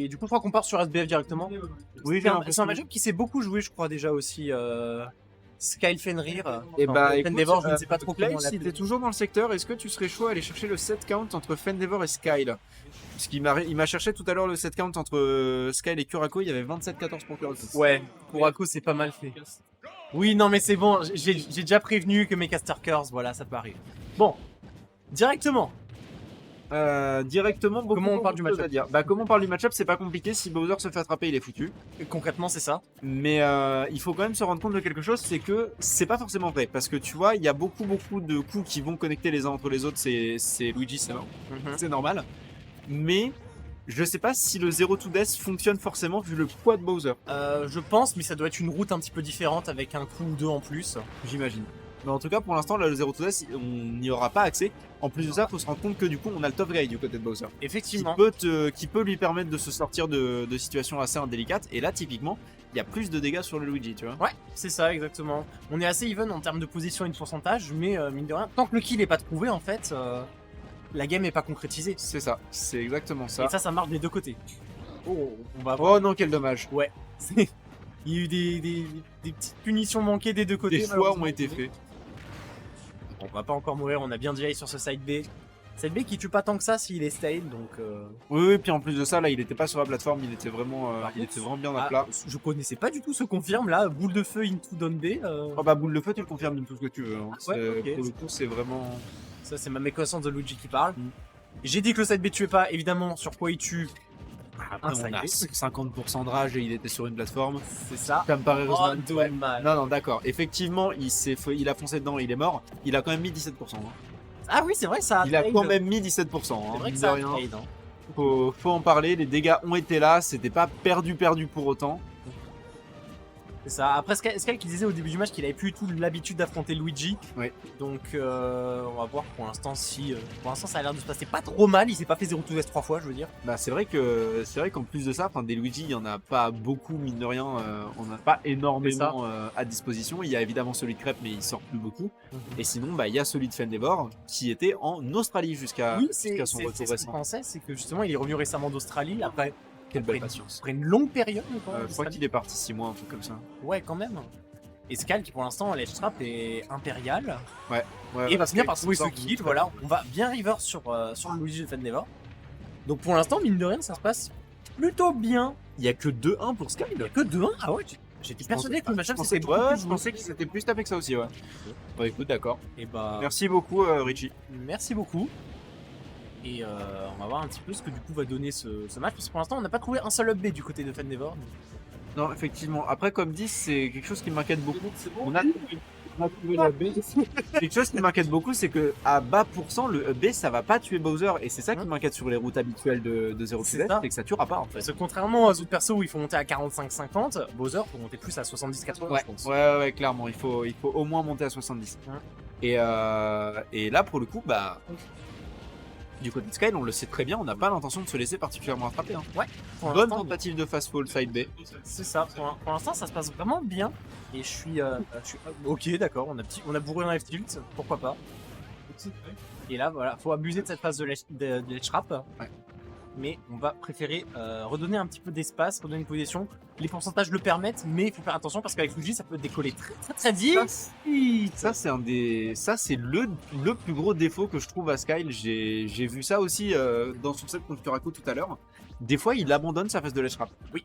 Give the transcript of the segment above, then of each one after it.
Et du coup, je crois qu'on part sur SBF directement. Oui, C'est un match-up qui s'est beaucoup joué, je crois, déjà aussi. Sky Fenrir. Et bah, écoute, Fendeavor, je ne sais pas trop comment si t'es l'appeler. toujours dans le secteur, est-ce que tu serais chaud à aller chercher le set count entre Fendeavor et Skyle? Parce qu'il m'a cherché tout à l'heure le set count entre Skyle et Kurako, il y avait 27-14 pour Kurako. Ouais, Kurako, c'est pas mal fait. Oui, non, mais c'est bon, j'ai déjà prévenu que mes caster curse, voilà, ça peut arriver. Bon, directement. Directement, Comment on parle du match-up? à dire. Bah, comment on parle du match-up, c'est pas compliqué. Si Bowser se fait attraper, il est foutu. Concrètement, c'est ça. Mais il faut quand même se rendre compte de quelque chose, c'est que c'est pas forcément vrai. Parce que tu vois, il y a beaucoup de coups qui vont connecter les uns entre les autres. C'est Luigi, c'est normal. Mais je sais pas si le 0 to death fonctionne forcément vu le poids de Bowser. Je pense, mais ça doit être une route un petit peu différente avec un coup ou deux en plus. J'imagine. Mais en tout cas, pour l'instant, là, le 0 to death, on n'y aura pas accès. En plus de ça, il faut se rendre compte que du coup, on a le top grade du côté de Bowser. Effectivement. Qui peut lui permettre de se sortir de situations assez indélicates. Et là, typiquement, il y a plus de dégâts sur le Luigi, tu vois. Ouais, c'est ça, exactement. On est assez even en termes de position et de pourcentage, mais mine de rien, tant que le kill n'est pas trouvé, en fait, la game n'est pas concrétisée. C'est ça, c'est exactement ça. Et ça marche des deux côtés. Oh, on va voir. Oh non, quel dommage. Ouais. Il y a eu des petites punitions manquées des deux côtés. Des choix ont été faits. On va pas encore mourir, on a bien direct sur ce side B. Side B qui tue pas tant que ça s'il est style, donc... Oui, puis en plus de ça, là, il était pas sur la plateforme, il était vraiment bien à plat. Je connaissais pas du tout ce confirme là, boule de feu into down B. Oh bah, boule de feu, tu le confirmes de tout ce que tu veux. Hein. Ouais, okay. Pour le coup, c'est vraiment... Ça, c'est ma méconnaissance de Luigi qui parle. J'ai dit que le side B tuait pas, évidemment, sur quoi il tue. Après, on a 50% de rage et il était sur une plateforme. C'est ça. Ça me paraît raisonnable. Oh, dommage. Non, d'accord. Effectivement, il a foncé dedans, il est mort. Il a quand même mis 17%. Hein. Ah oui, c'est vrai, ça a Il a quand même mis 17%. Hein, c'est vrai que ça a rien. trade, hein. Faut en parler, les dégâts ont été là, c'était pas perdu pour autant. C'est ça. Après, Sky qui disait au début du match qu'il avait plus du tout l'habitude d'affronter Luigi. Ouais. Donc, on va voir pour l'instant si. Pour l'instant, ça a l'air de se passer pas trop mal. Il s'est pas fait 0 to death 3 fois, je veux dire. Bah, c'est vrai qu'en plus de ça, des Luigi, il y en a pas beaucoup, mine de rien. On n'a pas énormément à disposition. Il y a évidemment celui de Crêpe, mais il sort plus beaucoup. Et sinon, bah, il y a celui de Fendeavor qui était en Australie jusqu'à son retour récent. Ce que je pensais, c'est que justement, il est revenu récemment d'Australie après. Quelle belle patience. Après une longue période, je crois qu'il est parti 6 mois, un truc comme ça. Ouais, quand même. Et Skal qui pour l'instant, l'edge trap est impérial. Ouais. Et va finir par trouver ce kill. Voilà, on va bien river sur le Luigi de Fendeavor. Donc pour l'instant, mine de rien, ça se passe plutôt bien. Il y a que 2-1 pour Skal. Il y a que 2-1. Ah ouais, j'étais persuadé que le match-up c'était je pensais qu'il s'était plus tapé que ça aussi, ouais. Bah écoute, d'accord. Et bah. Merci beaucoup, Richie. Merci beaucoup. Et on va voir un petit peu ce que du coup va donner ce match. Parce que pour l'instant, on n'a pas trouvé un seul up B du côté de Fendeavor. Non, effectivement. Après, comme dit, c'est quelque chose qui m'inquiète beaucoup. On a trouvé la B. Quelque chose qui m'inquiète beaucoup, c'est que à bas pourcent, le up B, ça va pas tuer Bowser. Et c'est ça qui m'inquiète sur les routes habituelles de 0 to death, c'est que ça tuera pas en fait. Parce que contrairement aux autres persos où il faut monter à 45-50, Bowser faut monter plus à 70-80, je pense. Ouais, clairement. Il faut au moins monter à 70. Et là, pour le coup, bah. Du côté de Skyle, on le sait très bien, on n'a pas l'intention de se laisser particulièrement attraper. Hein. Ouais. Bonne tentative de fast fall side B. C'est ça. Pour l'instant, ça se passe vraiment bien. Et je suis ok, d'accord. On a bourré un F-tilt, pourquoi pas. Et là, voilà, faut abuser de cette phase de ledge trap. Ouais. Mais on va préférer redonner un petit peu d'espace, redonner une position. Les pourcentages le permettent, mais il faut faire attention parce qu'avec Luigi, ça peut décoller très vite. Ça c'est le plus gros défaut que je trouve à Skyle. J'ai vu ça aussi dans son set contre Kurako tout à l'heure. Des fois, il abandonne sa phase de ledge trap. Oui.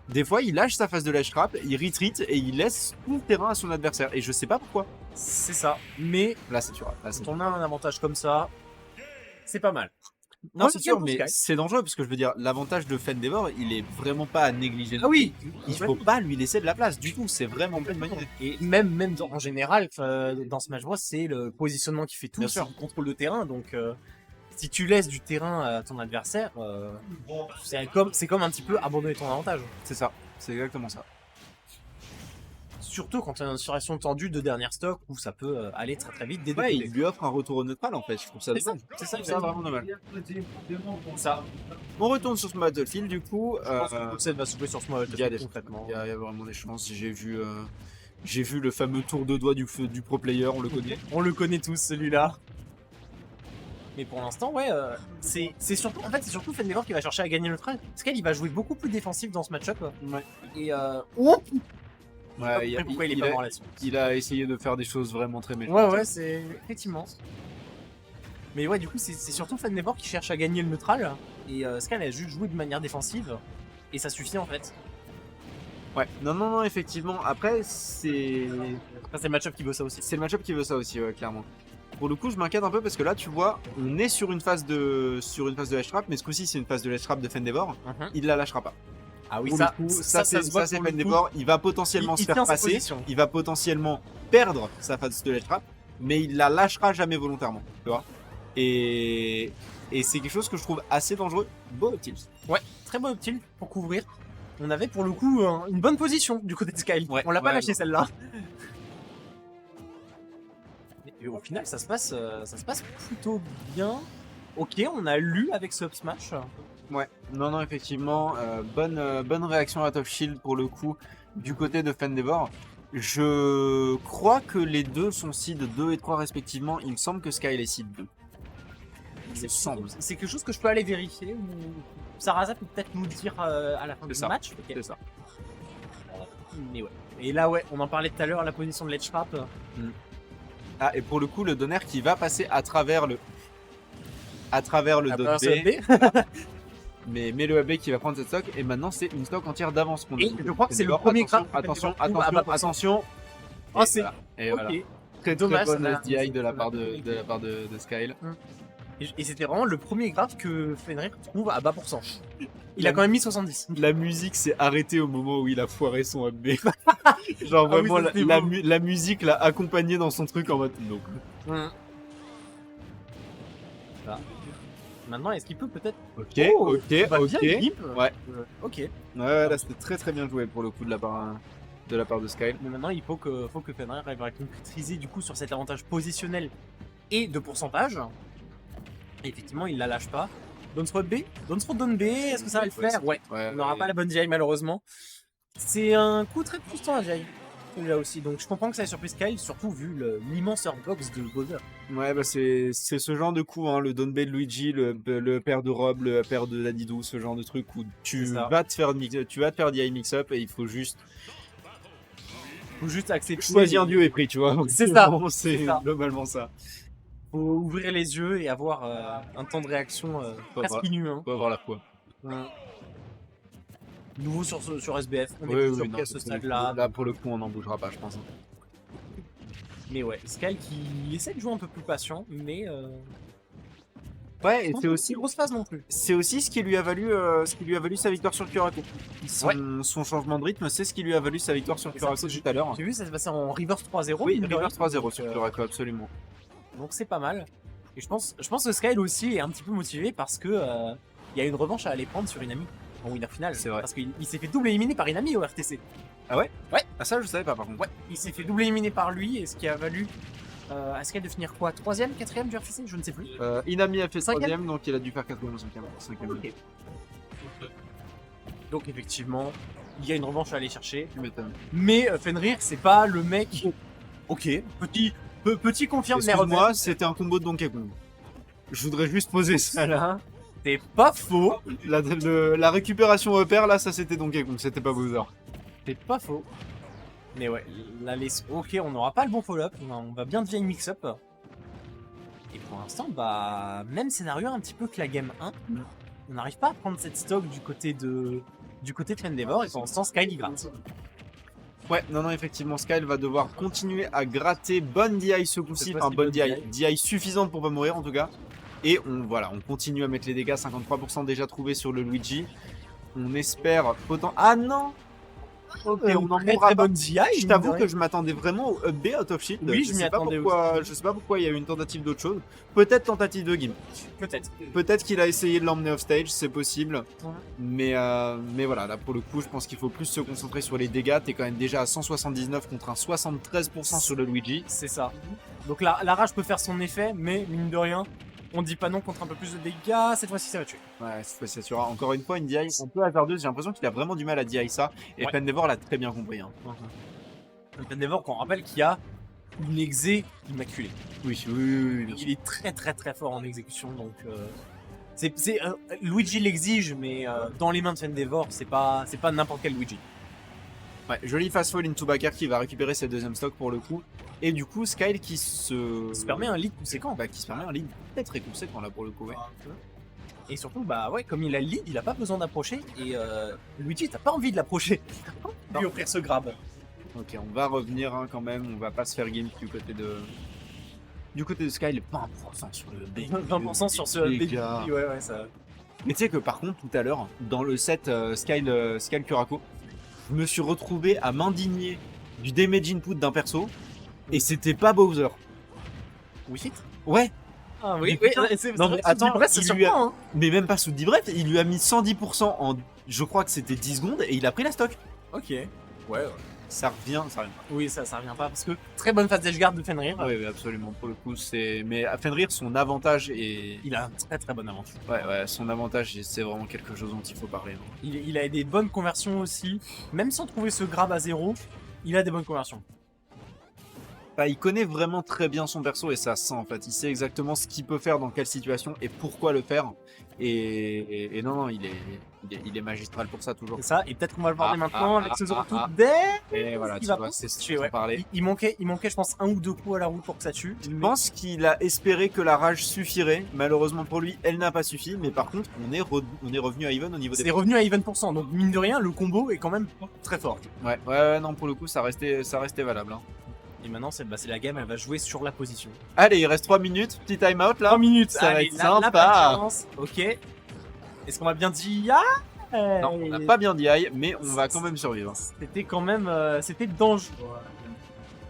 Des fois, il lâche sa phase de ledge trap, il retreat et il laisse tout le terrain à son adversaire. Et je sais pas pourquoi. C'est ça. Mais là, c'est sûr. Quand on a un avantage comme ça, c'est pas mal. Non, c'est sûr, mais c'est dangereux parce que je veux dire, l'avantage de Fendeavor, il est vraiment pas à négliger. Ah oui, il faut pas lui laisser de la place du tout, c'est vraiment pas une manière. Et même en général, dans Smash Bros, c'est le positionnement qui fait tout, c'est le contrôle de terrain. Donc, si tu laisses du terrain à ton adversaire, c'est comme un petit peu abandonner ton avantage. C'est ça, c'est exactement ça. Surtout quand tu as une situation tendue de dernière stock où ça peut aller très vite. Il lui offre un retour au neutral en fait, je trouve ça dommage. C'est ça, vraiment dommage. Ça. On retourne sur ce Battlefield du coup. Ça va s'ouvrir sur ce Battlefield concrètement. Il y a vraiment des chances. J'ai vu le fameux tour de doigt du pro player, on le connaît. On le connaît tous celui-là. Mais pour l'instant, ouais, c'est surtout, en fait, c'est surtout Fendeavor qui va chercher à gagner le train. Sky, il va jouer beaucoup plus défensif dans ce match-up. Ouais. Et Ouais, pourquoi il est pas mort là-dessus. il a essayé de faire des choses vraiment très méchantes. Ouais, ouais, c'est effectivement. Mais ouais, du coup, c'est surtout Fendeavor qui cherche à gagner le neutral. Et Sky a juste joué de manière défensive. Et ça suffit en fait. Ouais, non, effectivement. Après, c'est le match-up qui veut ça aussi. le match-up qui veut ça aussi, ouais, clairement. Pour le coup, je m'inquiète un peu parce que là, tu vois, on est sur une phase de ledge trap, mais ce coup-ci, c'est une phase de ledge trap de Fendeavor. Il la lâchera pas. Ah oui, Pour ça, le coup, ça c'est se voit pour le Fendeavor. coup. Il va potentiellement Il se faire tient sa passer. position. Il va potentiellement perdre sa phase de ledge trap, mais il la lâchera jamais volontairement. Tu vois. Et c'est quelque chose que je trouve assez dangereux. Beau tilt. Ouais, très beau tilt pour couvrir. On avait pour le coup une bonne position du côté de Sky. Ouais, On l'a pas ouais, lâché non. celle-là. Et au final, ça se passe plutôt bien. Ok, on a lu avec ce up smash. Ouais, non, effectivement, bonne réaction à Top Shield pour le coup du côté de Fendeavor. Je crois que les deux sont seed 2 et 3 respectivement. Il me semble que Sky est seed 2. Il me semble. C'est quelque chose que je peux aller vérifier. Ou Sarasa peut peut-être nous dire à la fin du ça. match. Ok. C'est ça. Mais ouais. Et là, ouais, on en parlait tout à l'heure, la position de ledge trap. Ah, et pour le coup, le donner qui va passer à travers le Après, dot un B. B. Mais le AB qui va prendre cette stock. Et maintenant, c'est une stock entière d'avance qu'on a. Et je crois que c'est le premier graphe. Attention. Oh, c'est. Et Ok. voilà. Très Dommage, bonne ça SDI de la part de Sky. Et c'était vraiment le premier graphe que Fenrir trouve à bas pourcent. Il a quand même mis 70. La musique s'est arrêtée au moment où il a foiré son AB. Genre Ah oui, vraiment, ça, c'était beau. la musique l'a accompagné dans son truc en mode non. Voilà. Maintenant, est-ce qu'il peut peut-être. Ok. Bah, bien, Gimp. Ouais. Ok. Ouais, là c'était très bien joué pour le coup de la part de Sky. Mais maintenant, il faut que Fenrir arrive à concrétiser du coup sur cet avantage positionnel et de pourcentage. Et effectivement, il la lâche pas. Downsroad B, Downsroad down B, est-ce que ça va le faire? Ouais. On n'aura pas la bonne GI malheureusement. C'est un coup très frustrant à GI. Celui-là aussi. Donc je comprends que ça ait surpris Sky, surtout vu l'immense box de Bowser. Ouais, bah c'est ce genre de coup, hein, le down B de Luigi, le père de Rob, le père de Dadidou, ce genre de truc où tu vas te faire DI mix-up et il faut juste accepter. choisir un dieu et prix, tu vois. C'est ça. C'est globalement ça. Faut ouvrir les yeux et avoir un temps de réaction presque inhumain. Faut avoir la foi. Nouveau sur SBF, on Oui, est plus surpris à ce stade-là. Là, pour le coup, on n'en bougera pas, je pense. Mais ouais, Sky qui essaie de jouer un peu plus patient, mais ouais, et c'est aussi grosse phase non plus. C'est aussi ce qui lui a valu sa victoire sur Curaco. Son changement de rythme, c'est ce qui lui a valu sa victoire sur Curaco tout à l'heure. J'ai vu ça s'est passé en reverse 3-0. Oui, reverse 3-0 sur Curaco, absolument. Donc c'est pas mal. Et je pense que Sky aussi est un petit peu motivé parce que il y a une revanche à aller prendre sur Inami en winner final. C'est vrai. Parce qu'il s'est fait double éliminer par Inami au RTC. Ah ouais? Ouais. Ah ça je savais pas par contre. Ouais, il s'est fait double éliminer par lui et ce qui a valu à Sky de finir quoi? 3ème, 4ème du RTC? Je ne sais plus. Inami a fait 5ème, 3ème, donc il a dû faire 4ème ou 5ème. Ok. Donc effectivement, il y a une revanche à aller chercher. Tu m'étonnes. Mais Fenrir, c'est pas le mec. Ok, petit confirme les Excuse-moi, c'était un combo de Donkey Kong. Je voudrais juste poser ça là. C'est pas faux. La récupération repère là, ça c'était Donkey Kong, c'était pas Bowser. C'est pas faux. Mais ouais, là, ok, on n'aura pas le bon follow-up, on va bien devient mix-up. Et pour l'instant, bah, même scénario un petit peu que la game 1. On n'arrive pas à prendre cette stock du côté de Fendeavor et pour l'instant, Sky y gratte. Ouais, non, effectivement, Sky va devoir continuer à gratter bonne DI ce coup-ci, enfin bonne DI suffisante pour pas mourir en tout cas. Et on continue à mettre les dégâts, 53% déjà trouvés sur le Luigi. On espère autant. Ah non! Ok, on en mourra pas. Je t'avoue que je m'attendais vraiment au up B out of shield. Oui, je m'y attendais aussi. Je sais pas pourquoi il y a eu une tentative d'autre chose. Peut-être tentative de Gimp. Peut-être qu'il a essayé de l'emmener off stage, c'est possible. Ouais. Mais voilà, là pour le coup, je pense qu'il faut plus se concentrer sur les dégâts. T'es quand même déjà à 179 contre un 73% sur le Luigi. C'est ça. Donc la rage peut faire son effet, mais mine de rien, on dit pas non contre un peu plus de dégâts. Cette fois-ci, ça va tuer. Ouais, cette fois-ci, ça tuera. Encore une fois, une DI un peu hasardeuse. J'ai l'impression qu'il a vraiment du mal à DI ça. Et Fendeavor l'a très bien compris. Hein. Fendeavor, qu'on rappelle qu'il y a une exé immaculée. Oui, oui, oui, bien sûr. Il est très très très fort en exécution, donc Luigi l'exige, mais dans les mains de Fendevor, c'est pas n'importe quel Luigi. Ouais, joli fast fall into backer qui va récupérer ses deuxième stock pour le coup. Et du coup, Skyle qui Il se permet un lead conséquent. Bah, qui se permet un lead très très conséquent là pour le coup. Ouais. Et surtout, bah ouais, comme il a le lead, il a pas besoin d'approcher. Et Luigi, t'as pas envie de l'approcher. T'as pas envie de lui offrir ce grab. Ok, on va revenir hein, quand même. On va pas se faire game du côté de Skyle. 20% sur le B. 20% sur ce les baby. gars. Ouais, ça. Mais tu sais que par contre, tout à l'heure, dans le set Skyle Kurako, je me suis retrouvé à m'indigner du damage input d'un perso. Et c'était pas Bowser. Oui. Ouais, Ah Mais putain, non, mais attends, c'est il lui a- surprend, hein. mais même pas sous 10 bref, il lui a mis 110% en, je crois que c'était 10 secondes, et il a pris la stock. Ok. Ouais. Ça revient pas. Oui, ça revient pas parce que très bonne phase d'edgeguard de Fenrir. Oui, absolument, pour le coup, c'est... Mais à Fenrir, son avantage est... Il a un très très bon avantage. Ouais, son avantage, c'est vraiment quelque chose dont il faut parler. hein. Il a des bonnes conversions aussi. Même sans trouver ce grab à 0, il a des bonnes conversions. Bah, il connaît vraiment très bien son perso, et ça se sent, en fait. Il sait exactement ce qu'il peut faire dans quelle situation, et pourquoi le faire. Et non, il est magistral pour ça, toujours. C'est ça, et peut-être qu'on va le voir dès maintenant avec ce retour ah. dès. Et voilà, Il tu va vois, pas c'est ce tuer, dont ouais. on parlait. Il manquait, je pense, un ou deux coups à la roue pour que ça tue. Je pense qu'il a espéré que la rage suffirait. Malheureusement pour lui, elle n'a pas suffi. Mais par contre, on est revenu à even au niveau des C'est revenu à even%, donc mine de rien, le combo est quand même très fort. Ouais, non, pour le coup, ça restait valable. hein. Et maintenant, c'est la game, elle va jouer sur la position. Allez, il reste 3 minutes. Petit time out là. 3 minutes, Ça va allez, être là, sympa. pas de chance. Ok. Est-ce qu'on va bien dire Non, on n'a pas bien dit aïe, mais on va quand même survivre. C'était quand même. C'était dangereux.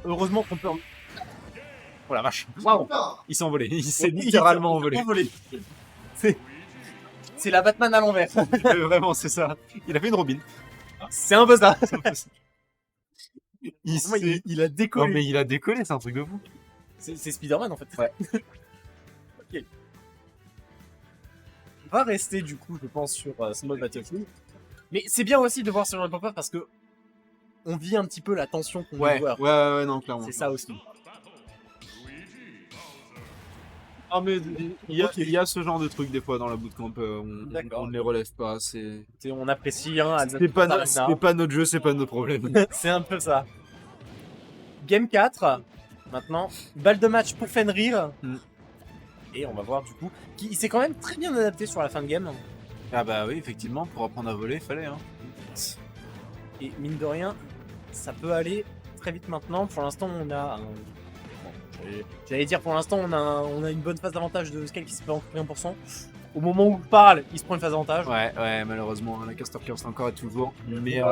Heureusement qu'on peut. Oh la vache. Waouh! Il s'est envolé. Il s'est littéralement envolé. C'est la Batman à l'envers. Vraiment, c'est ça. Il a fait une Robin. C'est un buzz là. Il a Non, décollé. mais il a décollé, c'est un truc de fou. C'est Spider-Man en fait. Ouais. Ok. On va rester du coup, je pense, sur Small Battlefield. Mais c'est bien aussi de voir ce genre de pop-up parce que on vit un petit peu la tension qu'on Ouais, voit. non, clairement. C'est ça aussi. Ah, mais il Ok. y a ce genre de truc des fois dans la bootcamp, D'accord. on ne les relève pas. On apprécie, hein, à C'est pas notre jeu, c'est pas notre problème. C'est un peu ça. Game 4. Maintenant, balle de match pour Fenrir. Mm. Et on va voir du coup. Il s'est quand même très bien adapté sur la fin de game. Ah bah oui, effectivement, pour apprendre à voler, il fallait. Hein. Et mine de rien, ça peut aller très vite maintenant. Pour l'instant, on a un... bon, j'allais dire pour l'instant, on a une bonne phase d'avantage de Skyle qui se fait en 1%. Au moment où on parle, il se prend une phase d'avantage. Ouais, malheureusement, la caster curse encore et toujours. Mais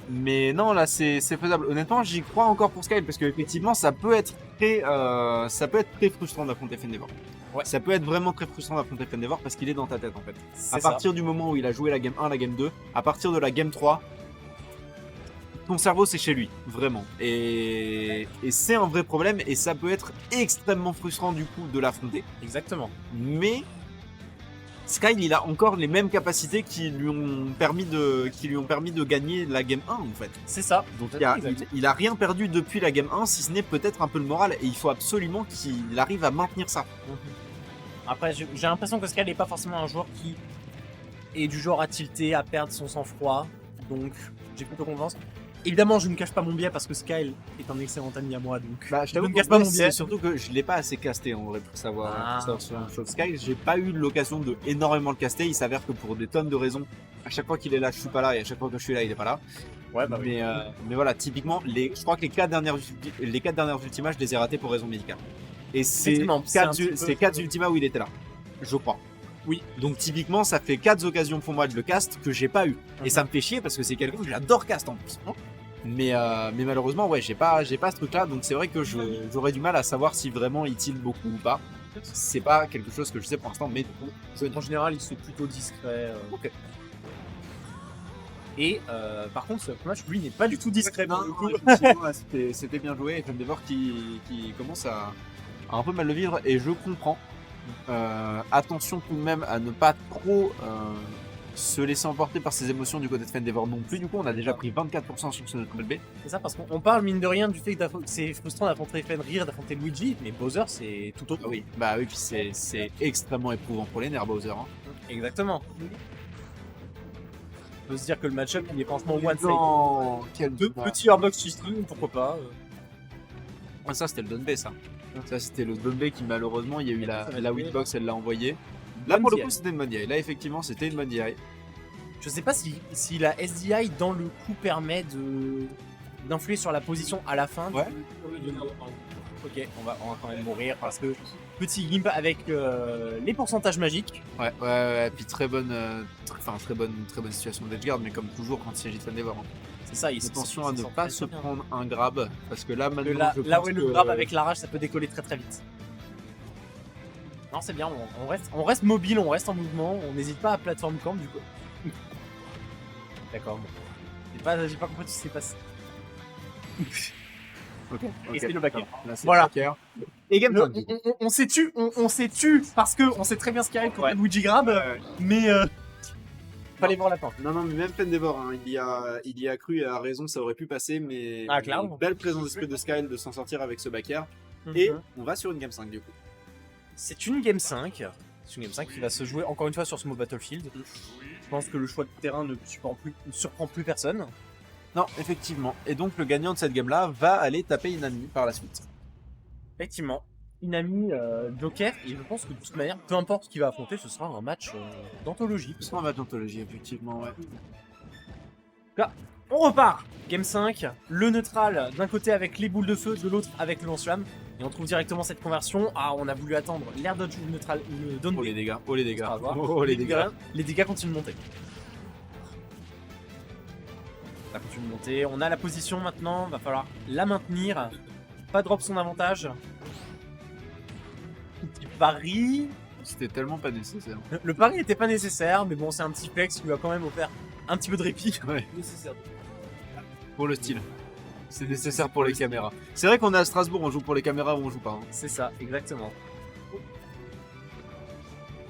Mais non, là, c'est faisable. Honnêtement, j'y crois encore pour Skyle parce qu'effectivement, ça peut être très frustrant d'affronter Fendeavor. Ouais. Ça peut être vraiment très frustrant d'affronter Fendeavor parce qu'il est dans ta tête en fait. c'est À partir du moment où il a joué la game 1, la game 2, à partir de la game 3, ton cerveau c'est chez lui, vraiment. Et c'est un vrai problème et ça peut être extrêmement frustrant du coup de l'affronter. Exactement. Mais Skyle, il a encore les mêmes capacités qui lui ont permis de gagner la game 1 en fait. C'est ça. Donc il a rien perdu depuis la game 1 si ce n'est peut-être un peu le moral et il faut absolument qu'il arrive à maintenir ça. Après, j'ai l'impression que Skyle n'est pas forcément un joueur qui est du genre à tilter, à perdre son sang-froid. Donc, j'ai plutôt confiance. Évidemment, je ne cache pas mon biais parce que Skyle est un excellent ami à moi. Donc, Je ne cache pas mon biais. c'est surtout que je l'ai pas assez casté en vrai pour savoir, Ah. pour savoir sur un show Skyle. J'ai pas eu l'occasion de énormément le caster. Il s'avère que pour des tonnes de raisons, à chaque fois qu'il est là, je suis pas là et à chaque fois que je suis là, il est pas là. Ouais, bah oui. Mais voilà, typiquement, je crois que les 4 dernières ultimas, je les ai ratés pour raison médicale. Et c'est Effectivement, c'est un petit peu- 4 ultimas où il était là. Je crois. Oui. Donc typiquement, ça fait 4 occasions pour moi de le cast que j'ai pas eu. Et ça me fait chier parce que c'est quelqu'un que j'adore cast en plus. Mais malheureusement, ouais, j'ai pas ce truc-là. Donc c'est vrai que j'aurais du mal à savoir si vraiment il tilt beaucoup ou pas. C'est pas quelque chose que je sais pour l'instant, mais En général, il se plutôt discret. Ok. Et par contre, ce match, lui, n'est pas du tout discret. pour le coup. effectivement, là, c'était bien joué. Et Fendeavor qui commence à un peu mal le vivre et je comprends. Attention tout de même à ne pas trop se laisser emporter par ses émotions du côté de Fendeavor non plus. Du coup, on a déjà pris 24% sur ce neutral B. C'est ça, parce qu'on parle mine de rien du fait que c'est frustrant d'affronter Fenrir, d'affronter Luigi, mais Bowser c'est tout autre. Ah oui, bah oui, puis c'est extrêmement éprouvant pour les nerfs Bowser. Hein. Exactement. On peut se dire que le match-up il est franchement one side. Non, quel Petit airbox system, pourquoi pas. Ah, ça c'était le Don B ça. Ça c'était le Don B qui malheureusement il y a eu la Witbox, elle l'a envoyé. Là pour le coup c'était une bonne DI. Là effectivement c'était une bonne DI. Je sais pas si la SDI dans le coup permet d'influer sur la position à la fin. Ouais. Ok, on va quand même mourir parce que petit gimp avec les pourcentages magiques. Ouais, puis très bonne situation d'edgeguard, mais comme toujours quand il s'agit de Fendeavor. Hein. C'est ça, attention à ne pas se prendre un grab parce que là maintenant là où est le grab avec la rage, ça peut décoller très très vite. Non, c'est bien, on reste mobile, on reste en mouvement, on n'hésite pas à plateforme camp du coup. D'accord, bon. J'ai pas compris tout ce qui s'est passé. Ok. Et c'est le backer. Voilà. Et game on s'est tu parce que on sait très bien ce qui arrive quand Luigi grab, mais fallait voir la fin. Non, mais même Fendeavor, hein, il y a cru et a raison, ça aurait pu passer, mais clairement. Belle présence d'esprit de Skyle de s'en sortir avec ce backer. Et on va sur une game 5 du coup. C'est une game 5. C'est une game 5 qui va se jouer encore une fois sur ce mot Battlefield. Je pense que le choix de terrain ne surprend plus personne. Non, effectivement. Et donc le gagnant de cette game-là va aller taper Inami par la suite. Effectivement. Inami, Joker, et je pense que de toute manière, peu importe ce qu'il va affronter, ce sera un match d'anthologie. Ce sera un match d'anthologie, effectivement, ouais. Là, on repart. Game 5, le neutral d'un côté avec les boules de feu, de l'autre avec le lance-flamme. Et on trouve directement cette conversion. Ah, on a voulu attendre l'air dodge ou le neutral, le down. Oh les dégâts, oh les dégâts, oh les dégâts. Les dégâts continuent de monter. Ça continue de monter. On a la position maintenant, va falloir la maintenir. Pas drop son avantage. Petit pari. C'était tellement pas nécessaire. Le pari n'était pas nécessaire, mais bon, c'est un petit flex qui lui a quand même offert un petit peu de répit. Ouais. Nécessaire. Pour le style. C'est nécessaire pour les caméras. C'est vrai qu'on est à Strasbourg, on joue pour les caméras ou on joue pas. Hein. C'est ça, exactement.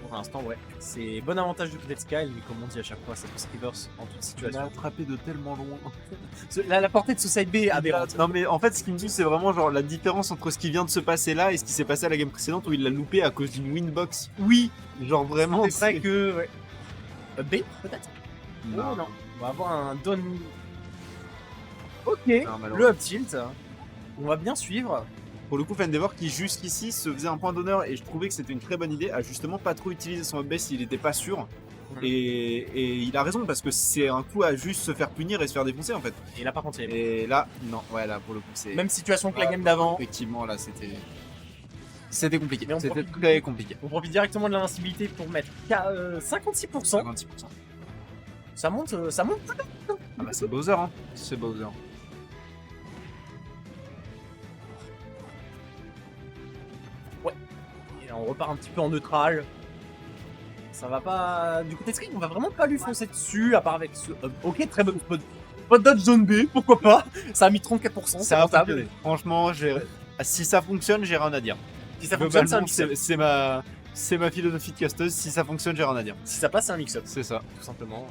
Pour l'instant, ouais. C'est bon avantage du côté de Skyle, mais comme on dit à chaque fois, ça peut se reverse en toute situation. Il a attrapé de tellement loin. La portée de ce side B est aberrante. Non mais en fait, ce qu'il me dit, c'est vraiment genre la différence entre ce qui vient de se passer là et ce qui s'est passé à la game précédente où il l'a loupé à cause d'une winbox. Oui, genre vraiment. C'est vrai que... Ouais. B, peut-être. Non. Non. On va avoir un down... Ok, non, le up tilt. On va bien suivre. Pour le coup, Fendeavor qui jusqu'ici se faisait un point d'honneur et je trouvais que c'était une très bonne idée, a justement pas trop utilisé son up base s'il était pas sûr. Et il a raison parce que c'est un coup à juste se faire punir et se faire défoncer en fait. Et là par contre, et là, non, ouais, là pour le coup, c'est. Même situation que la game d'avant. Effectivement, là c'était compliqué. C'était très compliqué. On profite directement de l'invincibilité pour mettre 56%. 56%. Ça monte. Ah bah c'est Bowser, hein. C'est Bowser. Ouais. Et on repart un petit peu en neutral. Ça va pas... Du côté de Scream, on va vraiment pas lui foncer dessus, à part avec ce... ok, très bon spot. Spot dodge zone B, pourquoi pas. Ça a mis 34%, c'est rentable. Franchement, si ça fonctionne, j'ai rien à dire. Si ça fonctionne, c'est ma philosophie de casteuse. Si ça fonctionne, j'ai rien à dire. Si ça passe, c'est un mix-up. C'est ça. Tout simplement.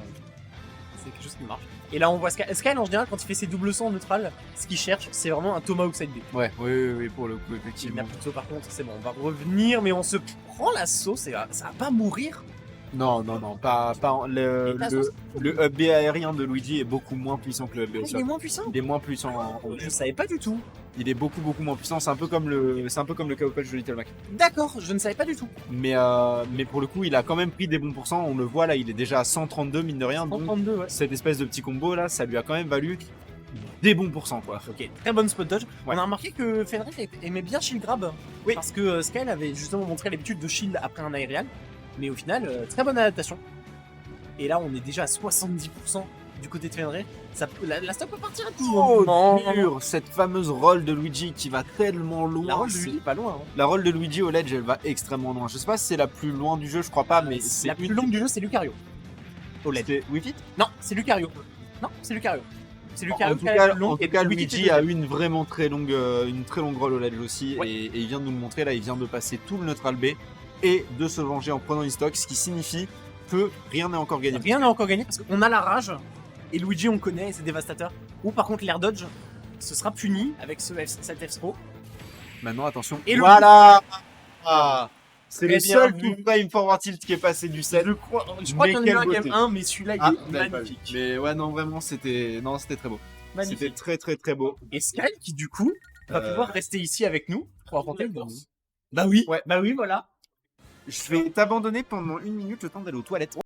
C'est quelque chose qui marche. Et là, on voit Skyle en général, quand il fait ses double sauts en neutral, ce qu'il cherche, c'est vraiment un Tomahawk side B. Ouais, oui, pour le coup, effectivement. Plutôt, par contre, c'est bon, on va revenir, mais on se prend l'assaut, ça va pas mourir. Non, pas le up B aérien de Luigi est beaucoup moins puissant que le up B au sol. Il est moins puissant. Il est moins puissant. Je savais pas du tout. Il est beaucoup moins puissant. C'est un peu comme le KO patch de Little Mac. D'accord, je ne savais pas du tout. Mais pour le coup, il a quand même pris des bons pourcents. On le voit là, il est déjà à 132 mine de rien. 132, ouais. Cette espèce de petit combo là, ça lui a quand même valu des bons pourcents quoi. Ok, très bonne spot dodge. Ouais. On a remarqué que Fenrir aimait bien shield grab. Oui. Parce que Skyle avait justement montré l'habitude de shield après un aérial. Mais au final, très bonne adaptation. Et là, on est déjà à 70% du côté de Fenrir. La stock peut partir un peu. Oh non, cette fameuse roll de Luigi qui va tellement loin. La roll de Luigi, pas loin. Hein. La roll de Luigi au ledge, elle va extrêmement loin. Je sais pas si c'est la plus loin du jeu, je crois pas, mais c'est la plus longue du jeu, c'est Lucario. Au ledge. Wii Fit ? Non, c'est Lucario. Non, c'est Lucario. C'est Lucario. En tout cas, Luigi a eu une vraiment très longue roll au ledge aussi, ouais. et il vient de nous le montrer là. Il vient de passer tout le neutral B et de se venger en prenant une stock, ce qui signifie que rien n'est encore gagné. Rien n'est encore gagné parce qu'on a la rage. Et Luigi, on connaît, et c'est dévastateur. Ou par contre, l'air dodge, ce sera puni avec cette F-Throw. Maintenant, attention. Et le voilà. Ah, c'est Très le bien seul vu. coup frame forward tilt qui est passé du set. Je crois Mais qu'il y en a eu quelle un beauté. game 1, mais celui-là, il Ah, est magnifique. mais ouais, non, vraiment, c'était très beau. C'était Magnifique. très très très beau. Et Sky, qui du coup, va Euh, pouvoir rester ici avec nous pour affronter le boss. Bah oui, Ouais. bah oui, voilà. Je vais t'abandonner pendant 1 minute le temps d'aller aux toilettes.